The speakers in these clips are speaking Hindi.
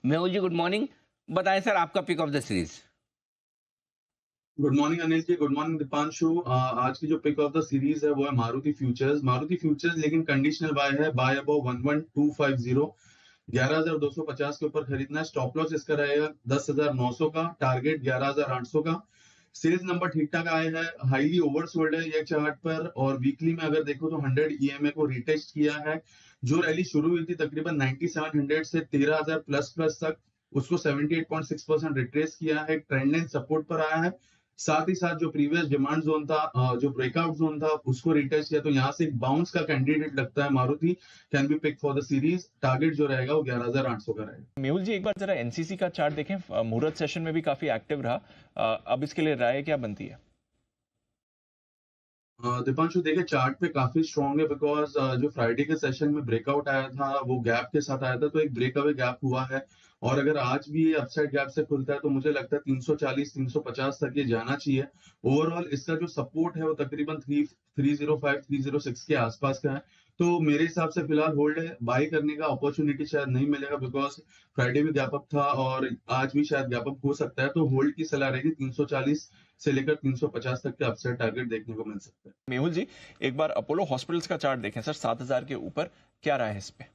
Mehul ji good morning. बताएं सर आपका pick of the series. Good morning Anil ji, good morning Deepanshu. आज की जो पिक ऑफ द सीरीज है वो है मारुति फ्यूचर्स। मारुति फ्यूचर्स लेकिन कंडीशनल बाय है, बाय अबव 11250, 11,250 के ऊपर खरीदना है। स्टॉप लॉस इसका रहेगा 10,900 का, टारगेट 11,800 का। सेल्स नंबर ठीक ठाक आए हैं, हाईली ओवरसोल्ड है ये चार्ट पर। और वीकली में अगर देखो तो 100 ईएमए को रिटेस्ट किया है। जो रैली शुरू हुई थी तकरीबन 9700 से 13,000 प्लस प्लस तक, उसको 78.6% रिट्रेस किया है, ट्रेंड लाइन सपोर्ट पर आया है। साथ ही साथ जो प्रीवियस डिमांड जोन था, जो ब्रेकआउट जोन था, उसको रिटेस्ट किया। तो यहाँ से एक बाउंस का कैंडिडेट लगता है Maruti, can be pick for the series. Target जो रहेगा वो 11,800 का रहेगा। मेहुल जी एक बार जरा एनसीसी का चार्ट देखें, मुहूर्त सेशन में भी काफी एक्टिव रहा। अब इसके लिए राय क्या बनती है? दीपांशु देखिए चार्ट पे काफी स्ट्रॉन्ग है, बिकॉज जो फ्राइडे के सेशन में ब्रेकआउट आया था वो गैप के साथ आया था, तो एक ब्रेकअवे गैप हुआ है। और अगर आज भी ये अपसाइड गैप से खुलता है तो मुझे लगता है 340 350 तक ये जाना चाहिए। ओवरऑल इसका जो सपोर्ट है वो तकरीबन 305 306 के आसपास का है। तो मेरे हिसाब से फिलहाल होल्ड है। बाई करने का अपॉर्चुनिटी शायद नहीं मिलेगा, बिकॉज फ्राइडे भी गैप अप था और आज भी शायद गैप अप हो सकता है। तो होल्ड की सलाह रहेगी, 340 से लेकर 350 तक के अपसाइड टारगेट देखने को मिल सकता है। मेहुल जी एक बार अपोलो हॉस्पिटल्स का चार्ट देखें सर, 7,000 के ऊपर, क्या राय है इस पे?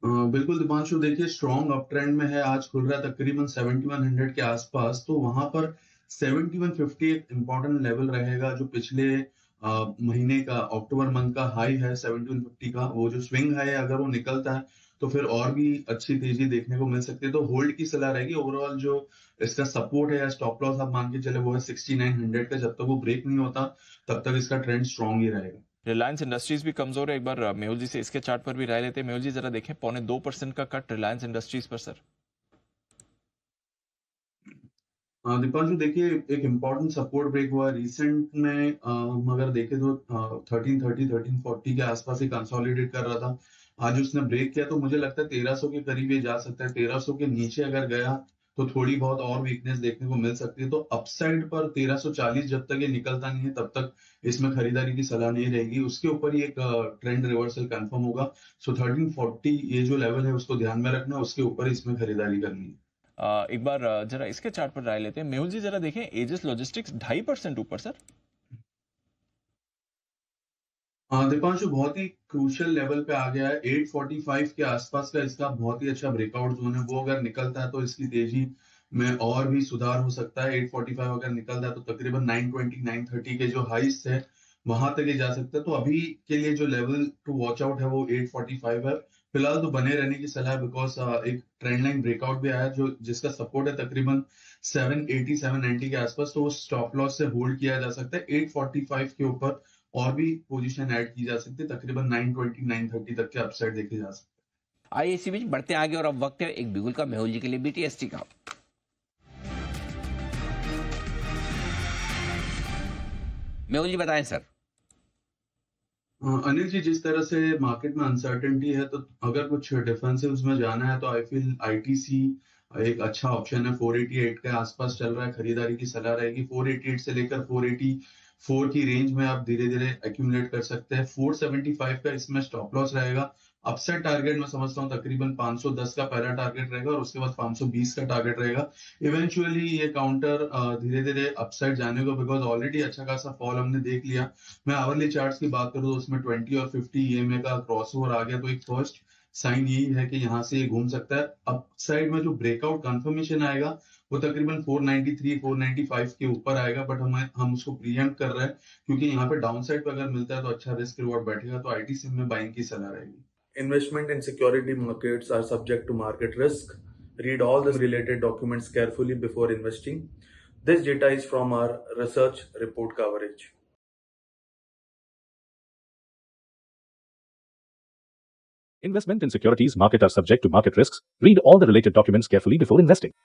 बिल्कुल दीपांशु, देखिए स्ट्रॉन्ग अप ट्रेंड में है। आज खुल रहा है तकरीबन 7100 के आसपास, तो वहां पर 7150 एक इंपॉर्टेंट लेवल रहेगा। जो पिछले महीने का अक्टूबर मंथ का हाई है 7150 का, वो जो स्विंग है अगर वो निकलता है तो फिर और भी अच्छी तेजी देखने को मिल सकती है। तो होल्ड की सलाह रहेगी। ओवरऑल जो इसका सपोर्ट है या स्टॉप लॉस आप मान के चले वो है 6900 का। जब तक वो ब्रेक नहीं होता तब तक इसका ट्रेंड स्ट्रॉन्ग ही रहेगा। रिलायंस इंडस्ट्रीज भी कमजोर है, एक बार मेहुल जी से इसके चार्ट पर भी राय लेते हैं। मेहुल जी जरा देखें, 2.25% का कट रिलायंस इंडस्ट्रीज पर सर। दीपांशु देखिए एक इम्पोर्टेंट सपोर्ट ब्रेक हुआ रिसेंट में। हम अगर देखें तो 1330 1340 के आसपास ही कंसोलिडेट कर रहा था। आज उसने ब्रेक किया तो मुझे लगता है 1300 के करीब ये जा सकता है। 1300 के नीचे अगर गया तो थोड़ी बहुत और वीकनेस देखने को मिल सकती है। तो अपसाइड पर 1340 जब तक ये निकलता नहीं है तब तक इसमें खरीदारी की सलाह नहीं रहेगी। उसके ऊपर ही एक ट्रेंड रिवर्सल कंफर्म होगा। सो 1340 ये जो लेवल है उसको ध्यान में रखना, उसके ऊपर इसमें खरीदारी करनी है। एक बार जरा इसके चार्ट पर राय लेते हैं। मेहुल जी जरा देखें, एजिस लॉजिस्टिक्स 2.5% ऊपर सर। हाँ दीपांशु, बहुत ही क्रूशियल लेवल पे आ गया है। 845 के आसपास का इसका बहुत ही अच्छा ब्रेकआउट जोन है। वो अगर निकलता है तो इसकी तेजी में और भी सुधार हो सकता है। 845 अगर निकलता है तो तकरीबन 920 930 के जो हाइस है वहां तक ये जा सकता है। तो अभी के लिए जो लेवल टू वॉच आउट है वो 845 है। फिलहाल तो बने रहने की सलाह है, बिकॉज एक ट्रेंड लाइन ब्रेकआउट भी आया जो जिसका सपोर्ट है तकरीबन 780 790 के आसपास। तो वो स्टॉप लॉस से होल्ड किया जा सकता है। 845 के ऊपर और भी पोजीशन ऐड की जा सकती है। तकरीबन 920 930 तक के अपसाइड देखे जा सकते आइए इसी बीच बढ़ते आगे और अब वक्त है एक बिगुल का मेहुल जी के लिए बीटीएसटी का। मेहुल जी बताएं सर। अनिल जी, जिस तरह से मार्केट में अनसर्टेनिटी है तो अगर कुछ डिफरेंसेस में जाना है तो आई फील आईटीसी एक अच्छा ऑप्शन है। 488 के आसपास चल रहा है, खरीदारी की सलाह रहेगी। 488 से लेकर 484 की रेंज में आप धीरे धीरे एक्यूमुलेट कर सकते हैं। 475 का इसमें स्टॉप लॉस रहेगा। अपसाइड टारगेट मैं समझता हूँ तकरीबन 510 का पहला टारगेट रहेगा और उसके बाद 520 का टारगेट रहेगा। इवेंचुअली ये काउंटर धीरे धीरे अपसाइड जाने को, बिकॉज ऑलरेडी अच्छा खासा फॉल हमने देख लिया। मैं आवरली चार्ट्स की बात करूं तो उसमें 20 और 50 ईएमए का क्रॉसओवर आ गया, तो एक फर्स्ट साइन यही है कि यहाँ से ये घूम सकता है। अपसाइड में जो ब्रेकआउट कंफर्मेशन आएगा वो तकरीबन 493 495 के ऊपर आएगा, बट हम उसको प्रीएम्प्ट कर रहे हैं क्योंकि यहाँ पे डाउन साइड पे अगर मिलता है तो अच्छा रिस्क रिवॉर्ड बैठेगा। तो आईटीसी में बाइंग की सलाह रहेगी। Investment in security markets are subject to market risk. Read all the related documents carefully before investing. This data is from our research report coverage. Investment in securities market are subject to market risks. Read all the related documents carefully before investing.